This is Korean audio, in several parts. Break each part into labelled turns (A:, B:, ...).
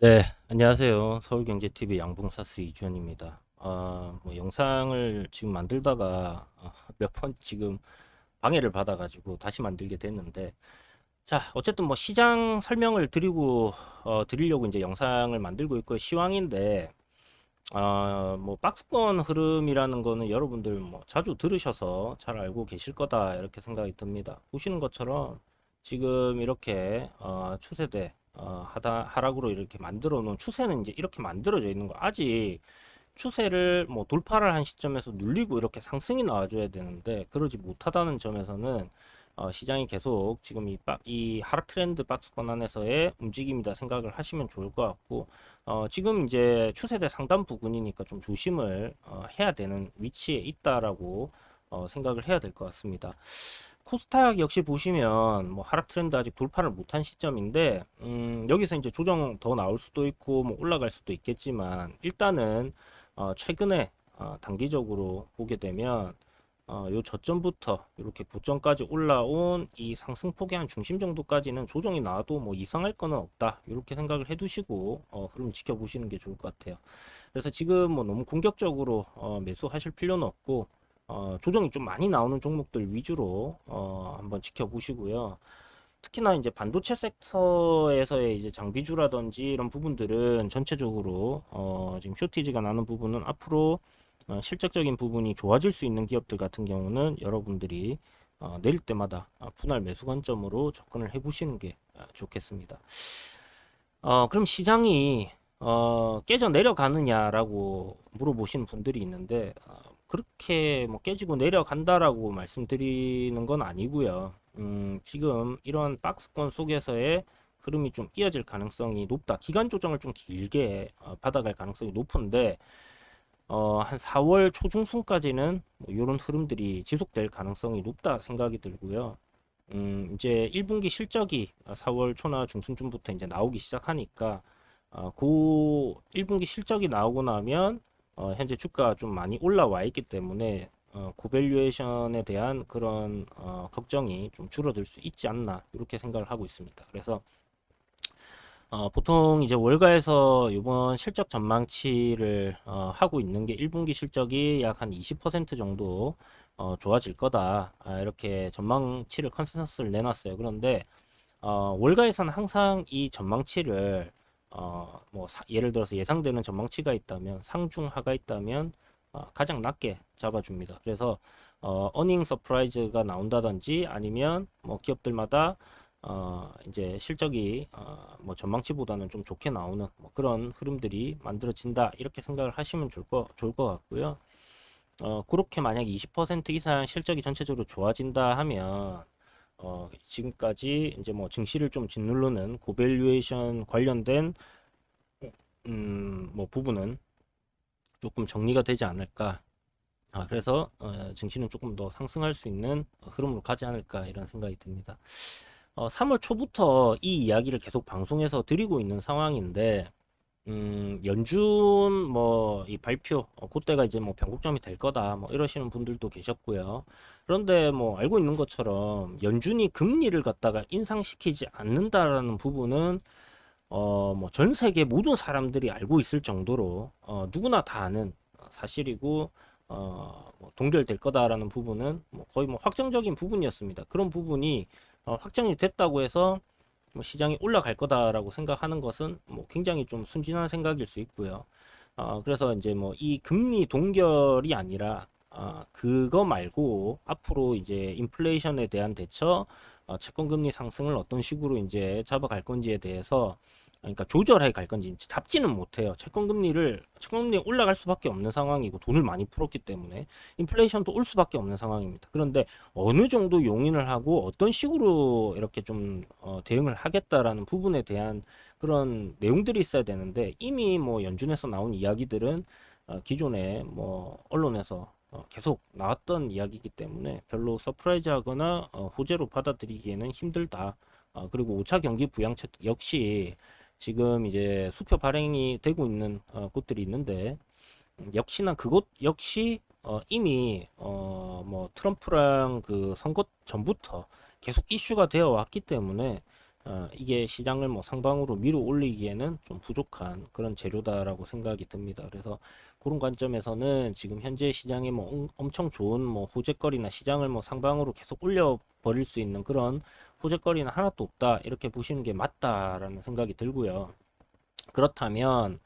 A: 네, 안녕하세요. 서울경제TV 양봉사스 이주연입니다. 영상을 지금 만들다가 몇 번 지금 방해를 받아가지고 다시 만들게 됐는데, 자, 어쨌든 뭐 시장 설명을 드리려고 이제 영상을 만들고 있고 시황인데, 뭐 박스권 흐름이라는 거는 여러분들 뭐 자주 들으셔서 잘 알고 계실 거다 이렇게 생각이 듭니다. 보시는 것처럼 지금 이렇게 추세대 하락으로 이렇게 만들어 놓은 추세는 이제 이렇게 만들어져 있는 거 아직 추세를 뭐 돌파를 한 시점에서 눌리고 이렇게 상승이 나와줘야 되는데 그러지 못하다는 점에서는 시장이 계속 지금 이 하락 트렌드 박스권 안에서의 움직임이다 생각을 하시면 좋을 것 같고 지금 이제 추세대 상단 부근이니까 좀 조심을 해야 되는 위치에 있다라고 생각을 해야 될 것 같습니다. 코스닥 역시 보시면 뭐 하락 트렌드 아직 돌파를 못한 시점인데 여기서 이제 조정 더 나올 수도 있고 뭐 올라갈 수도 있겠지만 일단은 최근에 단기적으로 보게 되면 요 저점부터 이렇게 고점까지 올라온 이 상승폭의 한 중심 정도까지는 조정이 나와도 뭐 이상할 거는 없다 이렇게 생각을 해두시고 흐름 지켜보시는 게 좋을 것 같아요. 그래서 지금 뭐 너무 공격적으로 매수하실 필요는 없고 조정이 좀 많이 나오는 종목들 위주로 한번 지켜보시고요. 특히나 이제 반도체 섹터에서의 이제 장비주라든지 이런 부분들은 전체적으로 지금 쇼티지가 나는 부분은 앞으로 실적적인 부분이 좋아질 수 있는 기업들 같은 경우는 여러분들이 내릴 때마다 분할 매수 관점으로 접근을 해보시는 게 좋겠습니다. 그럼 시장이 깨져 내려가느냐라고 물어보시는 분들이 있는데 그렇게 뭐 깨지고 내려간다라고 말씀드리는 건 아니고요. 지금 이런 박스권 속에서의 흐름이 좀 이어질 가능성이 높다. 기간 조정을 좀 길게 받아갈 가능성이 높은데 한 4월 초중순까지는 뭐 이런 흐름들이 지속될 가능성이 높다 생각이 들고요. 이제 1분기 실적이 4월 초나 중순쯤부터 이제 나오기 시작하니까 그 1분기 실적이 나오고 나면 현재 주가 좀 많이 올라와 있기 때문에 고밸류에이션에 대한 그런 걱정이 좀 줄어들 수 있지 않나 이렇게 생각을 하고 있습니다. 그래서 보통 이제 월가에서 이번 실적 전망치를 하고 있는 게 1분기 실적이 약 한 20% 정도 좋아질 거다. 이렇게 전망치를 컨센서스를 내놨어요. 그런데 월가에서는 항상 이 전망치를 뭐 예를 들어서 예상되는 전망치가 있다면 상중하가 있다면 가장 낮게 잡아줍니다. 그래서 어닝 서프라이즈가 나온다든지 아니면 뭐 기업들마다 이제 실적이 뭐 전망치보다는 좀 좋게 나오는 뭐 그런 흐름들이 만들어진다 이렇게 생각을 하시면 좋을 것 같고요. 그렇게 만약 20% 이상 실적이 전체적으로 좋아진다 하면 지금까지 이제 뭐 증시를 좀 짓누르는 고밸류에이션 관련된 뭐 부분은 조금 정리가 되지 않을까. 그래서 증시는 조금 더 상승할 수 있는 흐름으로 가지 않을까 이런 생각이 듭니다. 3월 초부터 이 이야기를 계속 방송에서 드리고 있는 상황인데 연준 뭐 이 발표 그때가 이제 뭐 변곡점이 될 거다 뭐 이러시는 분들도 계셨고요. 그런데 뭐 알고 있는 것처럼 연준이 금리를 갖다가 인상시키지 않는다라는 부분은 뭐 전 세계 모든 사람들이 알고 있을 정도로 누구나 다 아는 사실이고 뭐 동결될 거다라는 부분은 뭐 거의 뭐 확정적인 부분이었습니다. 그런 부분이 확정이 됐다고 해서 뭐 시장이 올라갈 거다라고 생각하는 것은 뭐 굉장히 좀 순진한 생각일 수 있고요. 그래서 이제 뭐 이 금리 동결이 아니라 그거 말고 앞으로 이제 인플레이션에 대한 대처, 채권 금리 상승을 어떤 식으로 이제 잡아갈 건지에 대해서 그러니까 조절해 갈 건지 잡지는 못해요. 채권 금리 올라갈 수밖에 없는 상황이고 돈을 많이 풀었기 때문에 인플레이션도 올 수밖에 없는 상황입니다. 그런데 어느 정도 용인을 하고 어떤 식으로 이렇게 좀 대응을 하겠다라는 부분에 대한 그런 내용들이 있어야 되는데 이미 뭐 연준에서 나온 이야기들은 기존에 뭐 언론에서 계속 나왔던 이야기이기 때문에 별로 서프라이즈하거나 호재로 받아들이기에는 힘들다. 그리고 5차 경기 부양책 역시 지금 이제 수표 발행이 되고 있는 곳들이 있는데 역시나 그것 역시 이미 뭐 트럼프랑 그 선거 전부터 계속 이슈가 되어 왔기 때문에 이게 시장을 뭐 상방으로 밀어 올리기에는 좀 부족한 그런 재료다라고 생각이 듭니다. 그래서 그런 관점에서는 지금 현재 시장에 뭐 엄청 좋은 뭐 호재거리나 시장을 뭐 상방으로 계속 올려 버릴 수 있는 그런 호재거리는 하나도 없다, 이렇게 보시는 게 맞다라는 생각이 들고요. 그렇다면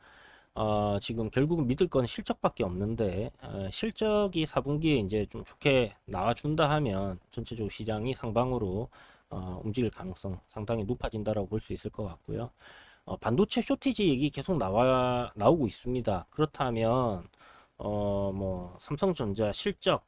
A: 지금 결국은 믿을 건 실적밖에 없는데, 실적이 4분기에 이제 좀 좋게 나와준다 하면 전체적으로 시장이 상방으로 움직일 가능성 상당히 높아진다라고 볼 수 있을 것 같고요. 반도체 쇼티지 얘기 계속 나오고 있습니다. 그렇다면 뭐 삼성전자 실적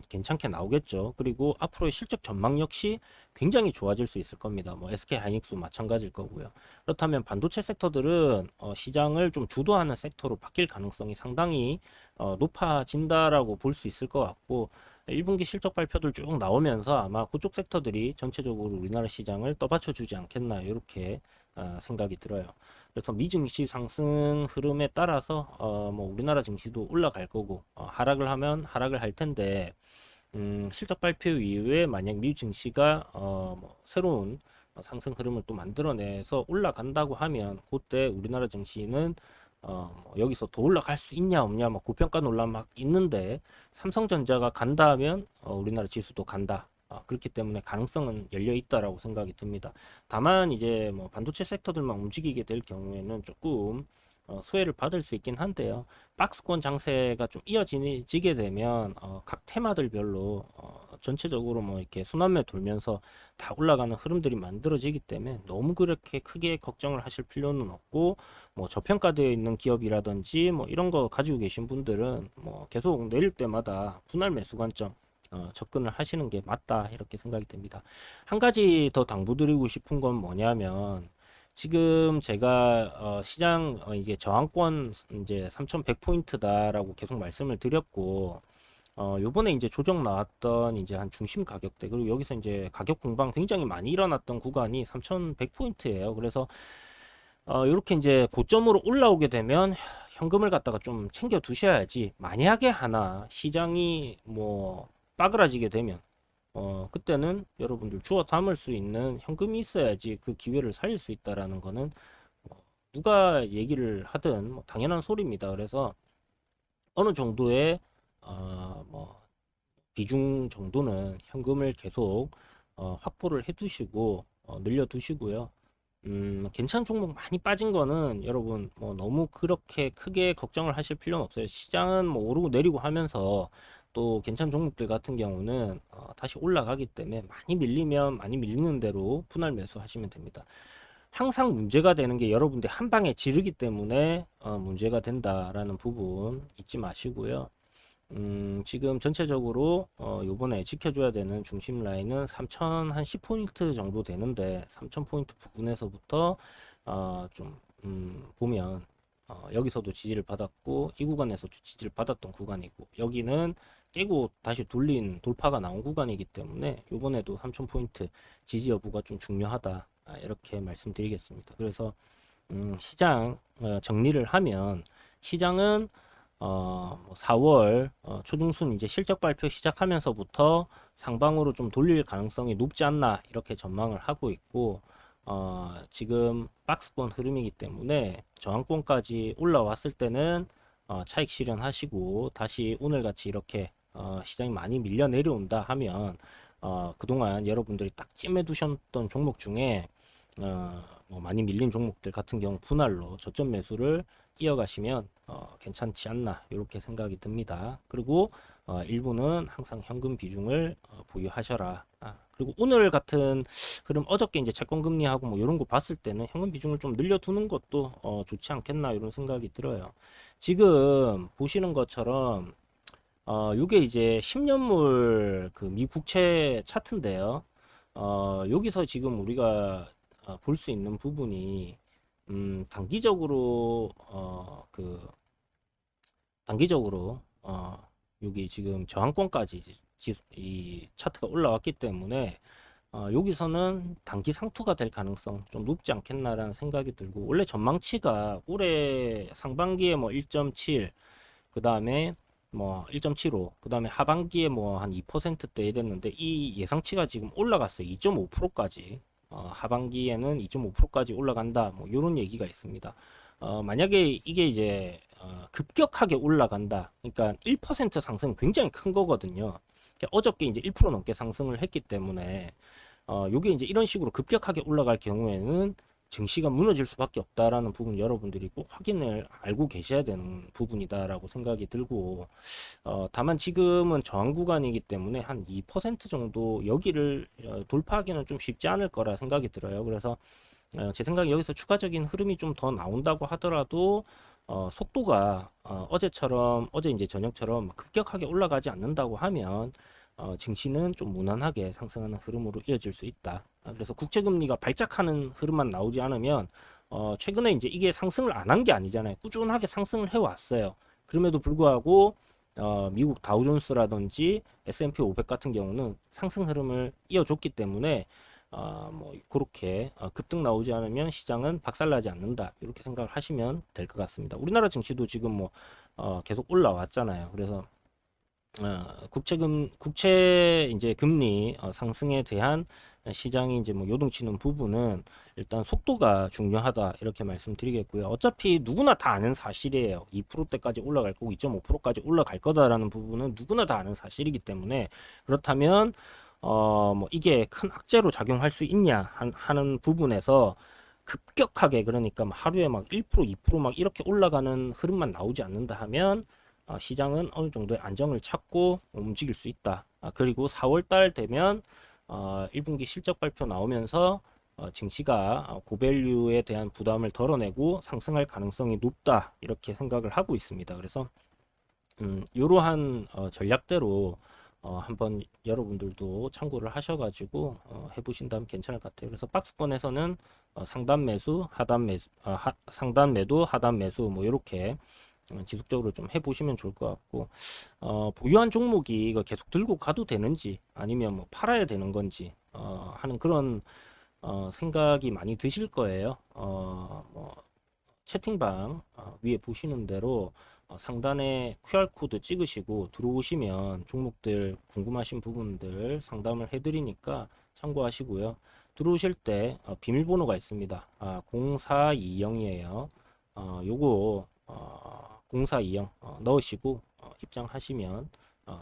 A: 괜찮게 나오겠죠. 그리고 앞으로의 실적 전망 역시 굉장히 좋아질 수 있을 겁니다. 뭐 SK 하이닉스 마찬가지일 거고요. 그렇다면 반도체 섹터들은 시장을 좀 주도하는 섹터로 바뀔 가능성이 상당히 높아진다라고 볼 수 있을 것 같고, 1분기 실적 발표들 쭉 나오면서 아마 그쪽 섹터들이 전체적으로 우리나라 시장을 떠받쳐 주지 않겠나, 이렇게 생각이 들어요. 그래서 미증시 상승 흐름에 따라서 뭐 우리나라 증시도 올라갈 거고, 하락을 하면 하락을 할 텐데, 실적 발표 이후에 만약 미 증시가 뭐 새로운 상승 흐름을 또 만들어내서 올라간다고 하면, 그때 우리나라 증시는 뭐 여기서 더 올라갈 수 있냐 없냐 막 고평가 논란 막 있는데, 삼성전자가 간다 하면 우리나라 지수도 간다. 그렇기 때문에 가능성은 열려 있다라고 생각이 듭니다. 다만 이제 뭐 반도체 섹터들만 움직이게 될 경우에는 조금 소외를 받을 수 있긴 한데요. 박스권 장세가 좀 이어지게 되면 각 테마들별로 전체적으로 뭐 이렇게 순환매 돌면서 다 올라가는 흐름들이 만들어지기 때문에 너무 그렇게 크게 걱정을 하실 필요는 없고, 뭐 저평가되어 있는 기업이라든지 뭐 이런 거 가지고 계신 분들은 뭐 계속 내릴 때마다 분할 매수 관점 접근을 하시는 게 맞다, 이렇게 생각이 됩니다. 한 가지 더 당부드리고 싶은 건 뭐냐면, 지금 제가 시장 이게 저항권 이제 3,100포인트다라고 계속 말씀을 드렸고, 요번에 이제 조정 나왔던 이제 한 중심 가격대, 그리고 여기서 이제 가격 공방 굉장히 많이 일어났던 구간이 3,100포인트예요. 그래서 이렇게 이제 고점으로 올라오게 되면 현금을 갖다가 좀 챙겨 두셔야지, 만약에 하나 시장이 뭐 빠그라지게 되면 그때는 여러분들 주워 담을 수 있는 현금이 있어야지 그 기회를 살릴 수 있다라는 거는 누가 얘기를 하든 뭐 당연한 소리입니다. 그래서 어느 정도의 뭐 비중 정도는 현금을 계속 확보를 해두시고 늘려두시고요. 괜찮은 종목 많이 빠진 거는 여러분 뭐 너무 그렇게 크게 걱정을 하실 필요는 없어요. 시장은 뭐 오르고 내리고 하면서 또 괜찮은 종목들 같은 경우는 다시 올라가기 때문에, 많이 밀리면 많이 밀리는 대로 분할 매수 하시면 됩니다. 항상 문제가 되는 게 여러분들 한 방에 지르기 때문에 문제가 된다라는 부분 잊지 마시고요. 지금 전체적으로 요번에 지켜줘야 되는 중심 라인은 3,000 한 10포인트 정도 되는데, 3,000포인트 부근에서부터 좀 보면 여기서도 지지를 받았고 이 구간에서도 지지를 받았던 구간이고, 여기는 깨고 다시 돌린 돌파가 나온 구간이기 때문에 요번에도 3,000포인트 지지 여부가 좀 중요하다, 이렇게 말씀드리겠습니다. 그래서 시장 정리를 하면, 시장은 4월 초중순 이제 실적 발표 시작하면서부터 상방으로 좀 돌릴 가능성이 높지 않나, 이렇게 전망을 하고 있고, 지금 박스권 흐름이기 때문에 저항권까지 올라왔을 때는 차익 실현하시고, 다시 오늘같이 이렇게 시장이 많이 밀려 내려온다 하면 그동안 여러분들이 딱 찜해 두셨던 종목 중에 뭐 많이 밀린 종목들 같은 경우 분할로 저점 매수를 이어가시면 괜찮지 않나, 이렇게 생각이 듭니다. 그리고 일부는 항상 현금 비중을 보유하셔라. 그리고 오늘 같은 흐름, 어저께 이제 채권 금리하고 뭐 이런 거 봤을 때는 현금 비중을 좀 늘려두는 것도 좋지 않겠나, 이런 생각이 들어요. 지금 보시는 것처럼 요게 이제 10년물 그 미국채 차트인데요. 여기서 지금 우리가 볼 수 있는 부분이 단기적으로 단기적으로 여기 지금 저항권까지 이 차트가 올라왔기 때문에 여기서는 단기 상투가 될 가능성 좀 높지 않겠나라는 생각이 들고, 원래 전망치가 올해 상반기에 뭐 1.7, 그 다음에 뭐 1.75, 그 다음에 하반기에 뭐 한 2%대 이랬는데, 이 예상치가 지금 올라갔어요. 2.5%까지. 하반기에는 2.5%까지 올라간다. 뭐 이런 얘기가 있습니다. 만약에 이게 이제 급격하게 올라간다. 그러니까 1% 상승 굉장히 큰 거거든요. 그러니까 어저께 이제 1% 넘게 상승을 했기 때문에 요게 이제 이런 식으로 급격하게 올라갈 경우에는 증시가 무너질 수밖에 없다라는 부분 여러분들이 꼭 확인을 알고 계셔야 되는 부분이다라고 생각이 들고 다만 지금은 저항 구간이기 때문에 한 2% 정도 여기를 돌파하기는 좀 쉽지 않을 거라 생각이 들어요. 그래서 제 생각에 여기서 추가적인 흐름이 좀 더 나온다고 하더라도 속도가 어제처럼 어제 이제 저녁처럼 급격하게 올라가지 않는다고 하면 증시는 좀 무난하게 상승하는 흐름으로 이어질 수 있다. 그래서 국채금리가 발작하는 흐름만 나오지 않으면 최근에 이제 이게 상승을 안 한 게 아니잖아요. 꾸준하게 상승을 해왔어요. 그럼에도 불구하고 미국 다우존스라든지 S&P 500 같은 경우는 상승 흐름을 이어줬기 때문에 뭐 그렇게 급등 나오지 않으면 시장은 박살나지 않는다 이렇게 생각을 하시면 될 것 같습니다. 우리나라 증시도 지금 뭐 계속 올라왔잖아요. 그래서 국채 이제 금리 상승에 대한 시장이 이제 뭐 요동치는 부분은 일단 속도가 중요하다 이렇게 말씀드리겠고요. 어차피 누구나 다 아는 사실이에요. 2%대까지 올라갈 거고 2.5%까지 올라갈 거다라는 부분은 누구나 다 아는 사실이기 때문에 그렇다면 뭐 이게 큰 악재로 작용할 수 있냐 하는 부분에서 급격하게 그러니까 막 하루에 막 1%, 2%막 이렇게 올라가는 흐름만 나오지 않는다 하면 시장은 어느 정도의 안정을 찾고 움직일 수 있다. 그리고 4월 달 되면 1분기 실적 발표 나오면서 증시가 고밸류에 대한 부담을 덜어내고 상승할 가능성이 높다. 이렇게 생각을 하고 있습니다. 그래서 이러한 전략대로 한번 여러분들도 참고를 하셔가지고 해보신다면 괜찮을 것 같아요. 그래서 박스권에서는 상단 매수, 하단 매수, 상단 매도, 하단 매수 뭐 이렇게 지속적으로 좀 해보시면 좋을 것 같고 보유한 종목이 이거 계속 들고 가도 되는지 아니면 뭐 팔아야 되는 건지 하는 그런 생각이 많이 드실 거예요. 뭐 채팅방 위에 보시는 대로 상단에 QR코드 찍으시고 들어오시면 종목들 궁금하신 부분들 상담을 해드리니까 참고하시고요. 들어오실 때 비밀번호가 있습니다. 0420이에요. 요거 0420 넣으시고 입장하시면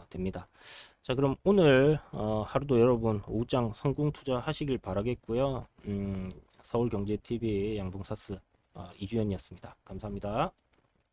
A: 됩니다. 자, 그럼 오늘 하루도 여러분 오후장 성공 투자하시길 바라겠고요. 서울경제TV 양봉사스 이주연이었습니다. 감사합니다.